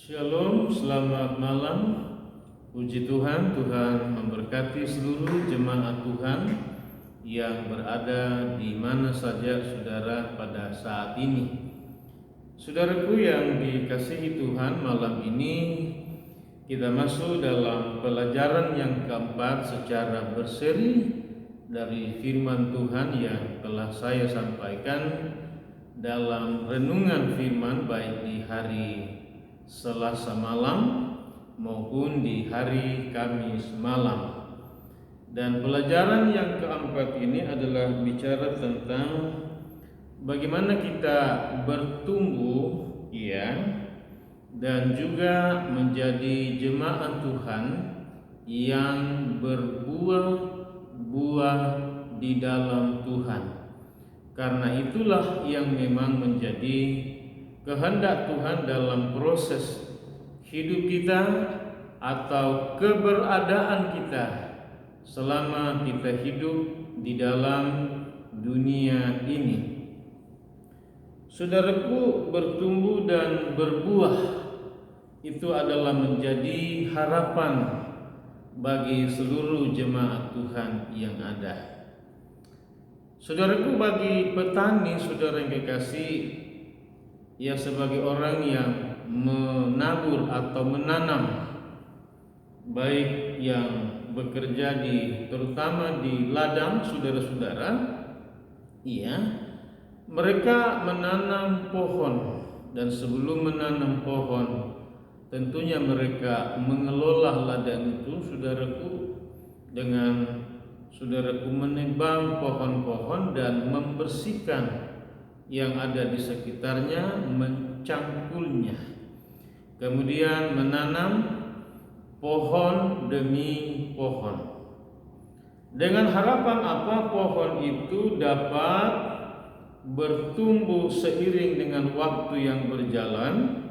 Shalom, selamat malam. Puji Tuhan, Tuhan memberkati seluruh jemaat Tuhan yang berada di mana saja saudara pada saat ini. Saudaraku yang dikasihi Tuhan, malam ini kita masuk dalam pelajaran yang keempat secara berseri dari firman Tuhan yang telah saya sampaikan dalam renungan firman baik di hari Selasa malam maupun di hari Kamis malam. Dan pelajaran yang keempat ini adalah bicara tentang bagaimana kita bertumbuh dan juga menjadi jemaat Tuhan yang berbuah di dalam Tuhan. Karena itulah yang memang menjadi kehendak Tuhan dalam proses hidup kita atau keberadaan kita selama kita hidup di dalam dunia ini. Saudaraku, bertumbuh dan berbuah itu adalah menjadi harapan bagi seluruh jemaat Tuhan yang ada. Saudaraku, bagi petani, saudara yang kekasih, ya sebagai orang yang menabur atau menanam, baik yang bekerja terutama di ladang, saudara-saudara, mereka menanam pohon, dan sebelum menanam pohon tentunya mereka mengelola ladang itu, saudaraku, dengan saudaraku menebang pohon-pohon dan membersihkan yang ada di sekitarnya, mencangkulnya, kemudian menanam pohon demi pohon, dengan harapan apa? Pohon itu dapat bertumbuh seiring dengan waktu yang berjalan,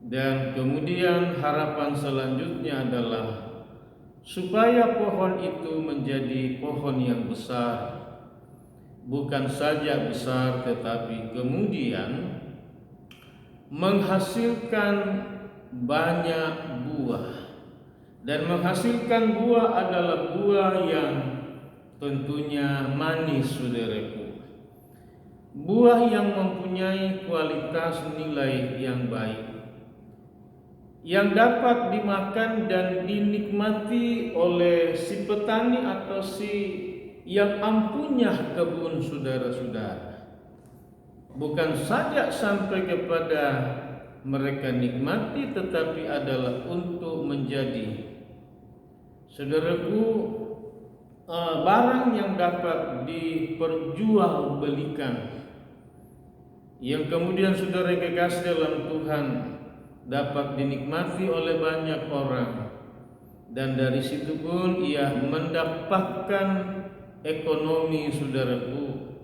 dan kemudian harapan selanjutnya adalah supaya pohon itu menjadi pohon yang besar. Bukan saja besar, tetapi kemudian menghasilkan banyak buah. Dan menghasilkan buah adalah buah yang tentunya manis, saudaraku. Buah yang mempunyai kualitas nilai yang baik, yang dapat dimakan dan dinikmati oleh si petani atau si yang ampunya kebun, saudara-saudara. Bukan saja sampai kepada mereka nikmati, tetapi adalah untuk menjadi, saudaraku, barang yang dapat diperjualbelikan, yang kemudian saudara kekasih dalam Tuhan dapat dinikmati oleh banyak orang, dan dari situ pun ia mendapatkan ekonomi, saudaraku,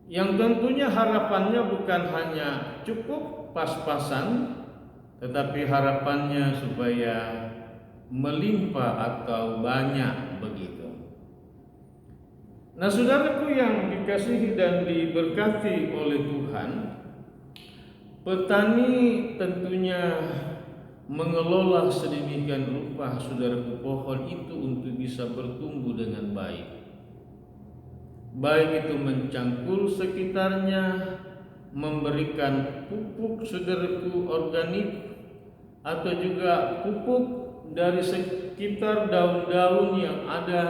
yang tentunya harapannya bukan hanya cukup pas-pasan, tetapi harapannya supaya melimpah atau banyak begitu. Nah, saudaraku yang dikasihi dan diberkati oleh Tuhan, petani tentunya mengelola sedemikian rupa, saudaraku, pohon itu untuk bisa bertumbuh dengan baik. Baik itu mencangkul sekitarnya, memberikan pupuk, saudaraku, organik, atau juga pupuk dari sekitar daun-daun yang ada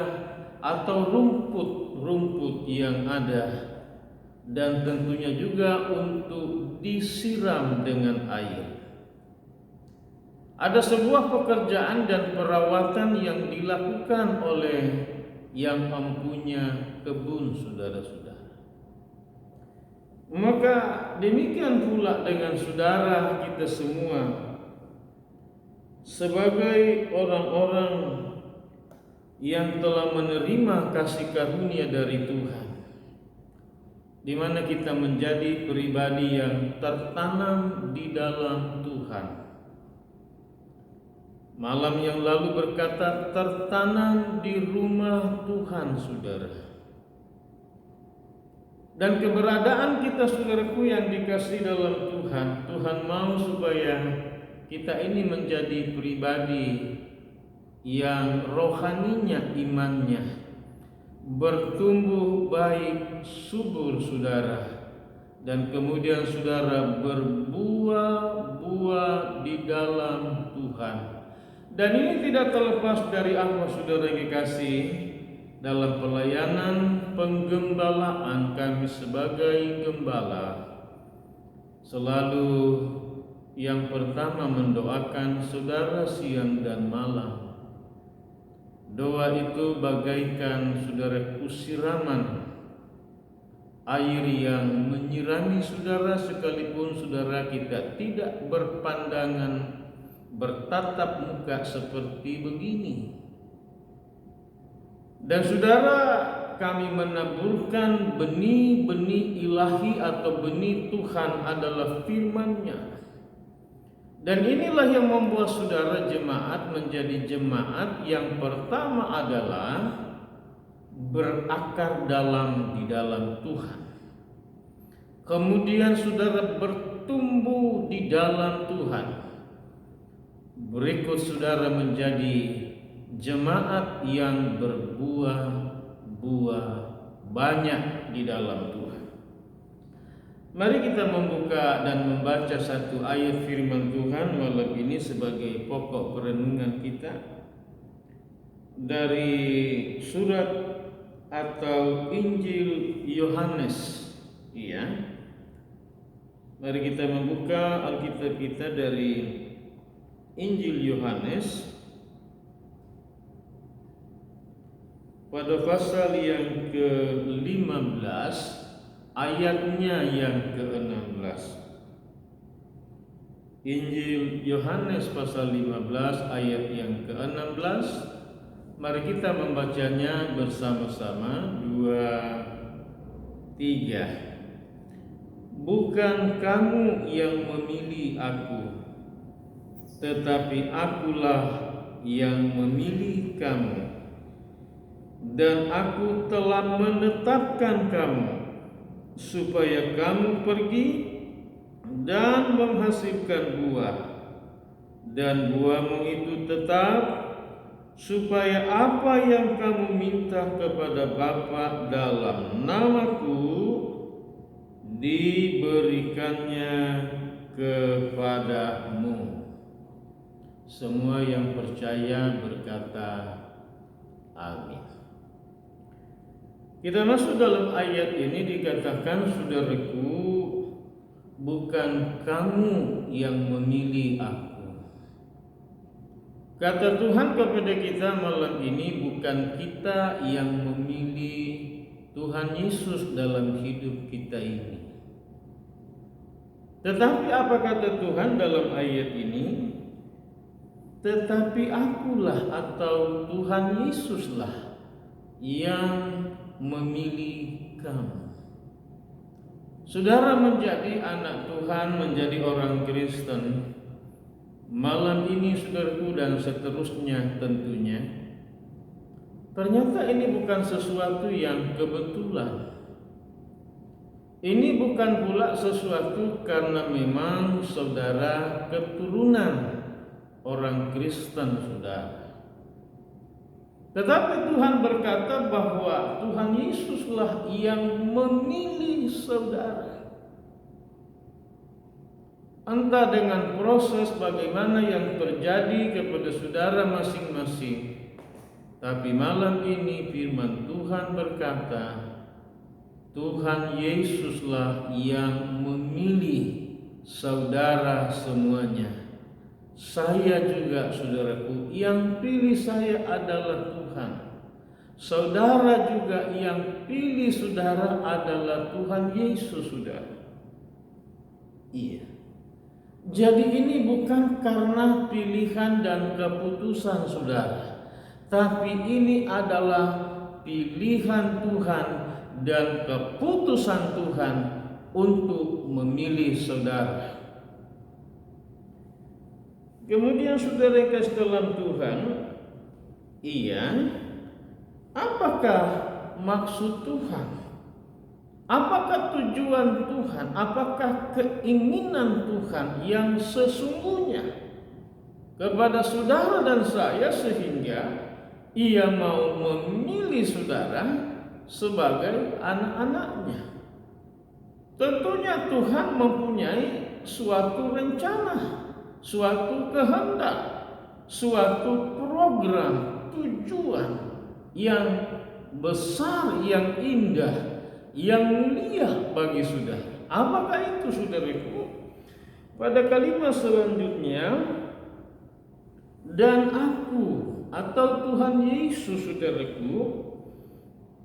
atau rumput-rumput yang ada, dan tentunya juga untuk disiram dengan air. Ada sebuah pekerjaan dan perawatan yang dilakukan oleh yang mempunyai kebun, saudara-saudara. Maka demikian pula dengan saudara kita semua sebagai orang-orang yang telah menerima kasih karunia dari Tuhan, di mana kita menjadi pribadi yang tertanam di dalam Tuhan. Malam yang lalu berkata tertanam di rumah Tuhan, saudara. Dan keberadaan kita, saudaraku yang dikasihi dalam Tuhan, Tuhan mau supaya kita ini menjadi pribadi yang rohaninya, imannya bertumbuh baik, subur saudara, dan kemudian saudara berbuah-buah di dalam Tuhan. Dan ini tidak terlepas dari apa saudara yang dikasih dalam pelayanan penggembalaan kami sebagai gembala. Selalu yang pertama mendoakan saudara siang dan malam. Doa itu bagaikan saudara siraman air yang menyirami saudara, sekalipun saudara kita tidak berpandangan bertatap muka seperti begini. Dan saudara, kami menaburkan benih-benih ilahi atau benih Tuhan adalah firman-Nya. Dan inilah yang membuat saudara jemaat menjadi jemaat yang pertama adalah berakar dalam di dalam Tuhan. Kemudian saudara bertumbuh di dalam Tuhan. Berikut saudara menjadi jemaat yang berbuah-buah banyak di dalam Tuhan. Mari kita membuka dan membaca satu ayat firman Tuhan malam ini sebagai pokok perenungan kita dari surat atau Injil Yohanes. Iya. Mari kita membuka Alkitab kita dari Injil Yohanes pada pasal yang ke-15 ayatnya yang ke-16. Injil Yohanes pasal 15 ayat yang ke-16. Mari kita membacanya bersama-sama. 2, 3. Bukan kamu yang memilih aku, tetapi akulah yang memilih kamu, dan aku telah menetapkan kamu supaya kamu pergi dan menghasilkan buah, dan buahmu itu tetap, supaya apa yang kamu minta kepada Bapa dalam namaku diberikannya kepadamu. Semua yang percaya berkata amin. Kita masuk dalam ayat ini, dikatakan, saudaraku, bukan kamu yang memilih aku. Kata Tuhan kepada kita malam ini, bukan kita yang memilih Tuhan Yesus dalam hidup kita ini. Tetapi apa kata Tuhan dalam ayat ini? Tetapi akulah atau Tuhan Yesuslah yang memilih kamu. Saudara menjadi anak Tuhan, menjadi orang Kristen malam ini, saudaraku, dan seterusnya tentunya, ternyata ini bukan sesuatu yang kebetulan. Ini bukan pula sesuatu karena memang saudara keturunan orang Kristen, saudara. Tetapi Tuhan berkata bahwa Tuhan Yesuslah yang memilih saudara. Entah dengan proses bagaimana yang terjadi kepada saudara masing-masing, tapi malam ini firman Tuhan berkata, Tuhan Yesuslah yang memilih saudara semuanya. Saya juga, saudaraku, yang pilih saya adalah Tuhan. Saudara juga yang pilih saudara adalah Tuhan Yesus, saudara. Iya. Jadi ini bukan karena pilihan dan keputusan saudara, tapi ini adalah pilihan Tuhan dan keputusan Tuhan untuk memilih saudara. Kemudian saudara yang kasih dalam Tuhan, iya, apakah maksud Tuhan? Apakah tujuan Tuhan, apakah keinginan Tuhan yang sesungguhnya kepada saudara dan saya sehingga Ia mau memilih saudara sebagai anak-anaknya? Tentunya Tuhan mempunyai suatu rencana, suatu kehendak, suatu program, tujuan yang besar, yang indah, yang mulia bagi saudara. Apakah itu, saudaraku? Pada kalimat selanjutnya, dan aku atau Tuhan Yesus, saudaraku,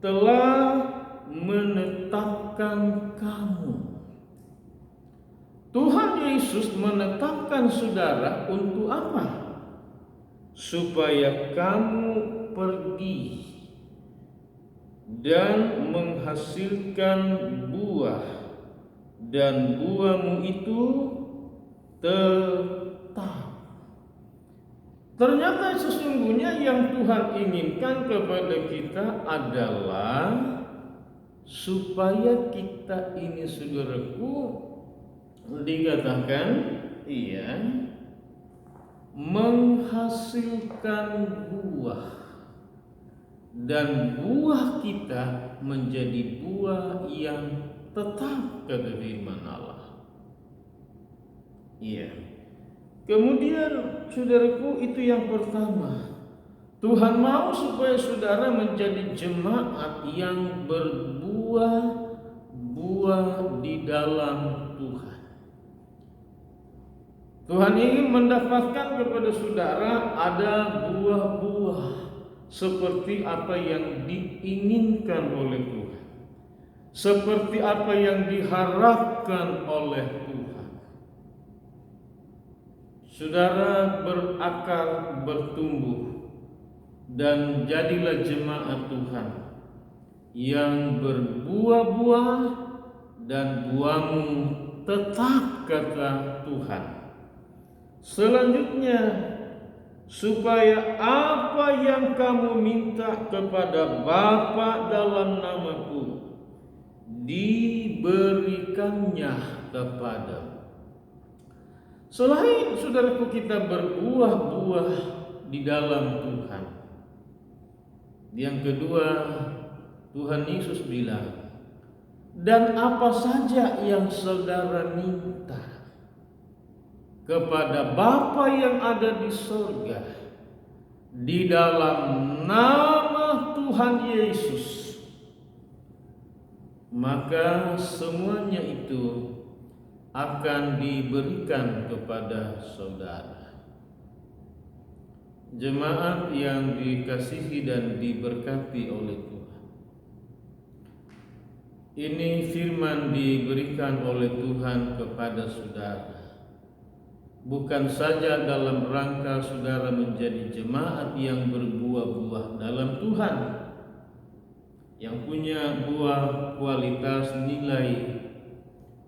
telah menetapkan kamu. Tuhan Yesus menetapkan saudara untuk apa? Supaya kamu pergi dan menghasilkan buah, dan buahmu itu tetap. Ternyata sesungguhnya yang Tuhan inginkan kepada kita adalah supaya kita ini, saudaraku, dikatakan menghasilkan buah, dan buah kita menjadi buah yang tetap, kata firman Allah. Kemudian, saudaraku, itu yang pertama. Tuhan mau supaya saudara menjadi jemaat yang berbuah-buah di dalam Tuhan. Tuhan ingin mendapatkan kepada saudara ada buah-buah seperti apa yang diinginkan oleh Tuhan, seperti apa yang diharapkan oleh Tuhan. Saudara berakar, bertumbuh, dan jadilah jemaat Tuhan yang berbuah-buah, dan buahmu tetap, kata Tuhan. Selanjutnya, supaya apa yang kamu minta kepada Bapa dalam namaku diberikannya kepadamu. Selain, saudaraku, kita berbuah-buah di dalam Tuhan, yang kedua, Tuhan Yesus bilang, dan apa saja yang saudara minta kepada Bapa yang ada di surga di dalam nama Tuhan Yesus, maka semuanya itu akan diberikan kepada saudara. Jemaat yang dikasihi dan diberkati oleh Tuhan, ini firman diberikan oleh Tuhan kepada saudara, bukan saja dalam rangka saudara menjadi jemaat yang berbuah-buah dalam Tuhan, yang punya buah kualitas nilai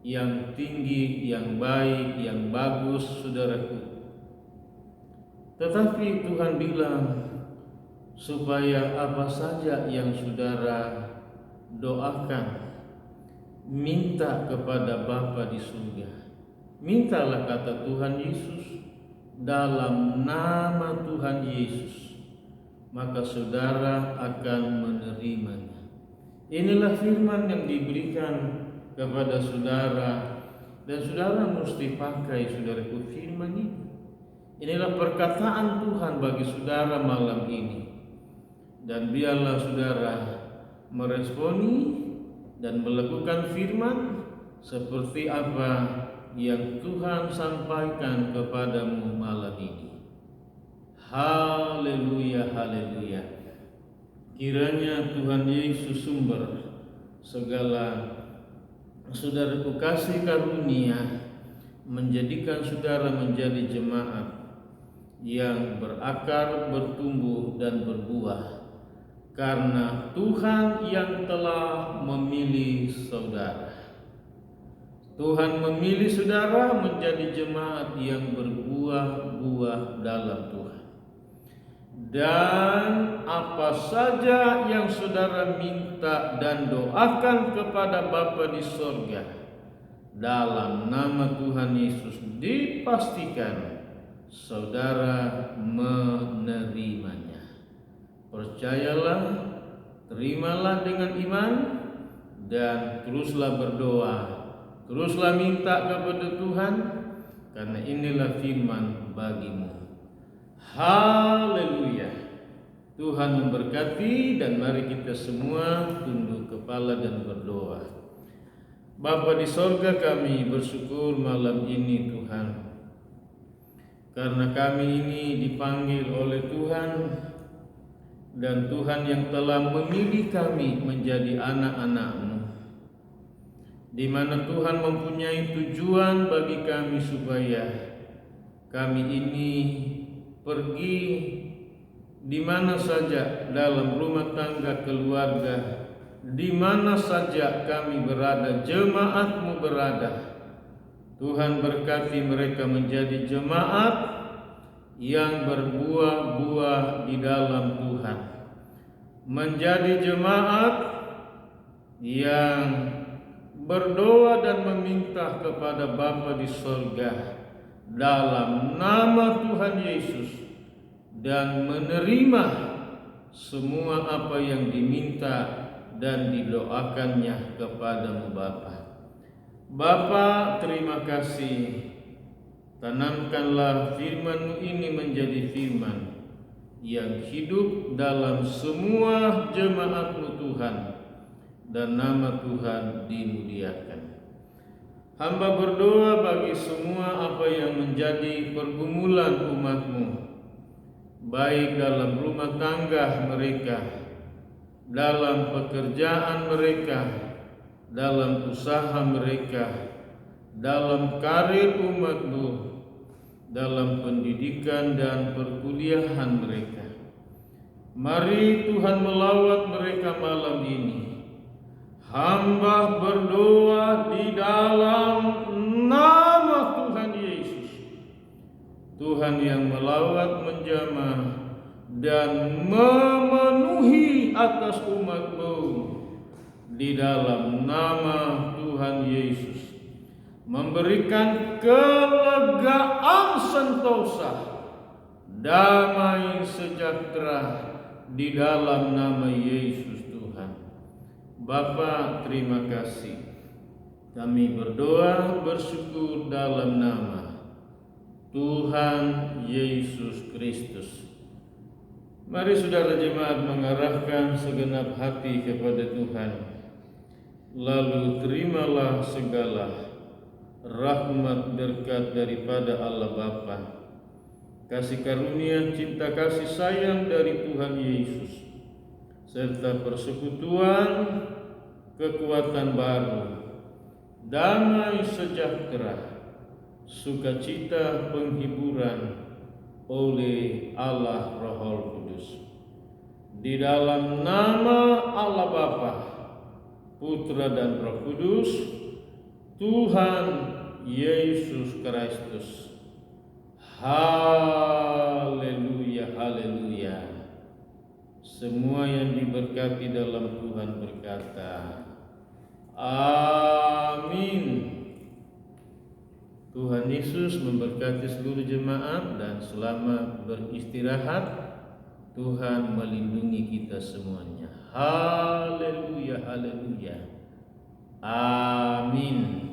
yang tinggi, yang baik, yang bagus, saudaraku. Tetapi Tuhan bilang supaya apa saja yang saudara doakan, minta kepada Bapa di surga, mintalah, kata Tuhan Yesus, dalam nama Tuhan Yesus, maka saudara akan menerimanya. Inilah firman yang diberikan kepada saudara, dan saudara mesti pakai, saudaraku, firman ini. Inilah perkataan Tuhan bagi saudara malam ini, dan biarlah saudara meresponi dan melakukan firman seperti apa yang Tuhan sampaikan kepadamu malam ini. Haleluya, haleluya. Kiranya Tuhan Yesus, sumber segala saudaraku kasih karunia, menjadikan saudara menjadi jemaat yang berakar, bertumbuh, dan berbuah, karena Tuhan yang telah memilih saudara. Tuhan memilih saudara menjadi jemaat yang berbuah-buah dalam Tuhan. Dan apa saja yang saudara minta dan doakan kepada Bapa di sorga dalam nama Tuhan Yesus, dipastikan saudara menerimanya. Percayalah, terimalah dengan iman, dan teruslah berdoa, teruslah minta kepada Tuhan, karena inilah firman bagimu. Haleluya. Tuhan memberkati, dan mari kita semua tunduk kepala dan berdoa. Bapa di sorga, kami bersyukur malam ini Tuhan, karena kami ini dipanggil oleh Tuhan, dan Tuhan yang telah memilih kami menjadi anak-anak-Mu, di mana Tuhan mempunyai tujuan bagi kami supaya kami ini pergi di mana saja dalam rumah tangga keluarga, di mana saja kami berada, jemaat-Mu berada. Tuhan berkati mereka menjadi jemaat yang berbuah-buah di dalam Tuhan, menjadi jemaat yang berdoa dan meminta kepada Bapa di sorga dalam nama Tuhan Yesus, dan menerima semua apa yang diminta dan didoakannya kepada-Mu Bapa. Bapa, terima kasih. Tanamkanlah firman-Mu ini menjadi firman yang hidup dalam semua jemaat-Mu Tuhan, dan nama Tuhan dimuliakan. Hamba berdoa bagi semua apa yang menjadi pergumulan umat-Mu, baik dalam rumah tangga mereka, dalam pekerjaan mereka, dalam usaha mereka, dalam karir umat-Mu, dalam pendidikan dan perkuliahan mereka. Mari Tuhan melawat mereka malam ini. Hamba berdoa di dalam nama Tuhan Yesus, Tuhan yang melawat, menjamah, dan memenuhi atas umat-Mu di dalam nama Tuhan Yesus, memberikan kelegaan sentosa, damai sejahtera di dalam nama Yesus Tuhan. Bapa, terima kasih. Kami berdoa bersyukur dalam nama Tuhan Yesus Kristus. Mari saudara jemaat mengarahkan segenap hati kepada Tuhan, lalu terimalah segala rahmat berkat daripada Allah Bapa, kasih karunia, cinta kasih sayang dari Tuhan Yesus, serta persekutuan, kekuatan baru, damai sejahtera, sukacita, penghiburan oleh Allah Roh Kudus. Di dalam nama Allah Bapa, Putra dan Roh Kudus, Tuhan Yesus Kristus. Haleluya, haleluya. Semua yang diberkati dalam Tuhan berkata, amin. Tuhan Yesus memberkati seluruh jemaat, dan selamat beristirahat. Tuhan melindungi kita semuanya. Haleluya, haleluya. Amin.